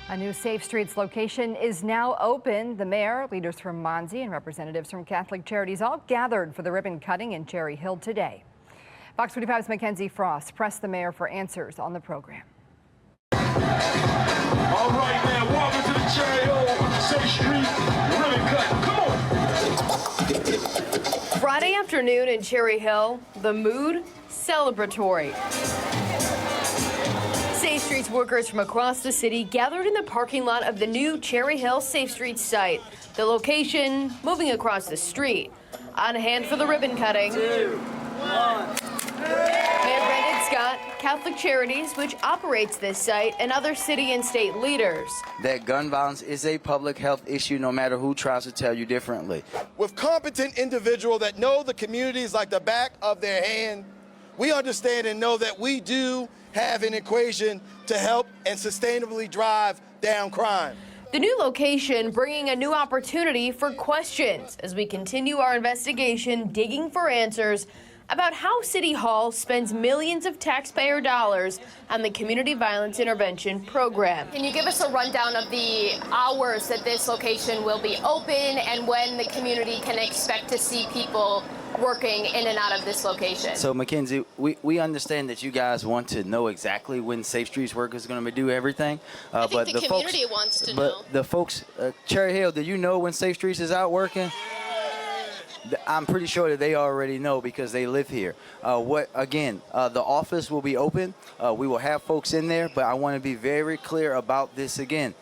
A new Safe Streets location is now open. The mayor, leaders from Monsey, and representatives from Catholic Charities all gathered for the ribbon cutting in Cherry Hill today. Fox 45's Mackenzie Frost pressed the mayor for answers on the program. All right, now, welcome to the Cherry Hill Safe Street ribbon cut. Come on. Friday afternoon in Cherry Hill, the mood celebratory. Safe Streets workers from across the city gathered in the parking lot of the new Cherry Hill Safe Streets site. The location moving across the street. On hand for the ribbon cutting. 2, 1. Mayor Brandon Scott, Catholic Charities, which operates this site, and other city and state leaders. That gun violence is a public health issue no matter who tries to tell you differently. With competent individuals that know the communities like the back of their hand, we understand and know that we do have an equation to help and sustainably drive down crime. The new location bringing a new opportunity for questions as we continue our investigation, digging for answers about how City Hall spends millions of taxpayer dollars on the Community Violence Intervention Program. Can you give us a rundown of the hours that this location will be open and when the community can expect to see people working in and out of this location? So, Mackenzie, we understand that you guys want to know exactly when Safe Streets workers are going to do everything. I think the community wants to know. But the folks, Cherry Hill, do you know when Safe Streets is out working? I'm pretty sure that they already know because they live here. The office will be open. We will have folks in there, but I want to be very clear about this again.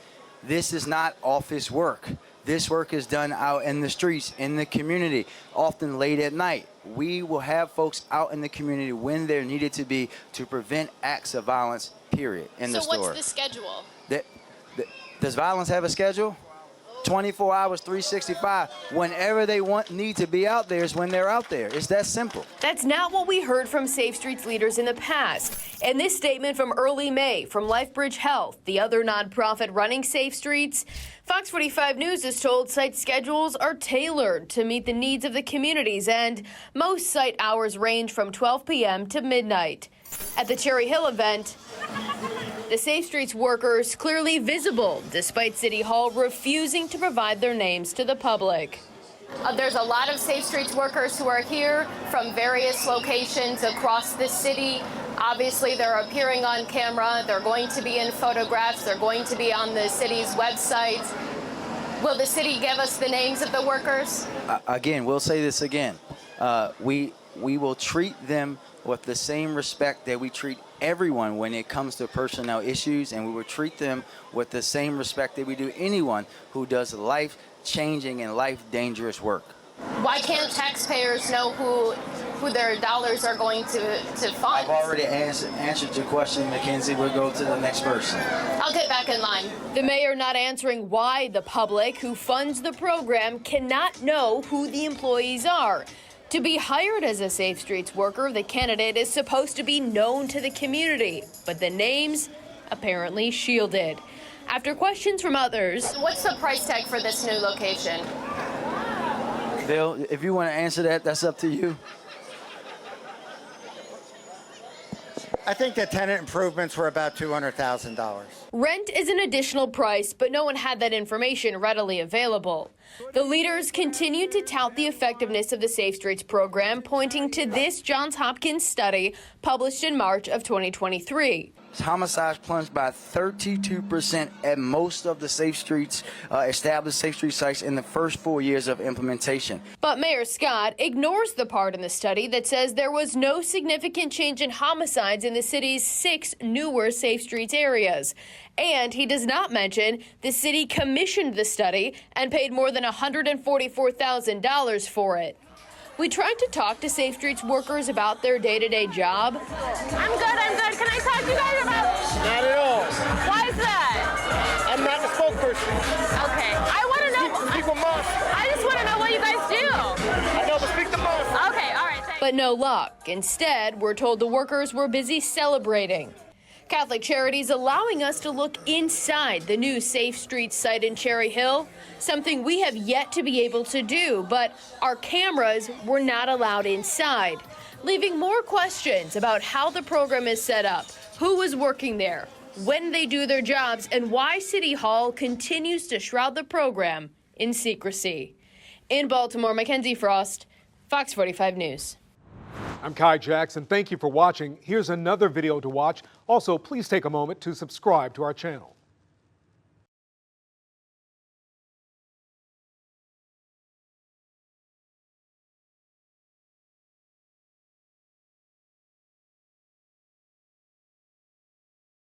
This is not office work. This work is done out in the streets, in the community, often late at night. We will have folks out in the community when they're needed to be to prevent acts of violence, period, in the store. So what's the schedule? Does violence have a schedule? 24 hours, 365. Whenever they need to be out there is when they're out there. It's that simple. That's not what we heard from Safe Streets leaders in the past. And this statement from early May from LifeBridge Health, the other nonprofit running Safe Streets, Fox 45 News is told site schedules are tailored to meet the needs of the communities, and most site hours range from 12 p.m. to midnight. At the Cherry Hill event, the Safe Streets workers clearly visible, despite City Hall refusing to provide their names to the public. There's a lot of Safe Streets workers who are here from various locations across the city. Obviously, they're appearing on camera. They're going to be in photographs. They're going to be on the city's website. Will the city give us the names of the workers? Again, we'll say this again. We will treat them with the same respect that we treat everyone when it comes to personnel issues, and we will treat them with the same respect that we do anyone who does life-changing and life-dangerous work. Why can't taxpayers know who their dollars are going to fund? I've already answered your question, Mackenzie. We'll go to the next person. I'll get back in line. The mayor not answering why the public who funds the program cannot know who the employees are. To be hired as a Safe Streets worker, the candidate is supposed to be known to the community, but the names apparently shielded. After questions from others, what's the price tag for this new location? Bill, if you want to answer that, that's up to you. I think the tenant improvements were about $200,000. Rent is an additional price, but no one had that information readily available. The leaders continued to tout the effectiveness of the Safe Streets program, pointing to this Johns Hopkins study published in March of 2023. Homicides plunged by 32% at most of the Safe Streets, established Safe Street sites in the first 4 years of implementation. But Mayor Scott ignores the part in the study that says there was no significant change in homicides in the city's 6 newer Safe Streets areas. And he does not mention the city commissioned the study and paid more than $144,000 for it. We tried to talk to Safe Streets workers about their day-to-day job. I'm good. Can I talk to you guys about it? Not at all. Why is that? I'm not the spokesperson. Okay. I want to know. Speak with Moss. I just want to know what you guys do. I know, but speak to Moss. Okay, all right, thanks. But no luck. Instead, we're told the workers were busy celebrating. Catholic Charities allowing us to look inside the new Safe Streets site in Cherry Hill, something we have yet to be able to do, but our cameras were not allowed inside, leaving more questions about how the program is set up, who was working there, when they do their jobs, and why City Hall continues to shroud the program in secrecy. In Baltimore, Mackenzie Frost, Fox 45 News. I'm Kai Jackson. Thank you for watching. Here's another video to watch. Also, please take a moment to subscribe to our channel.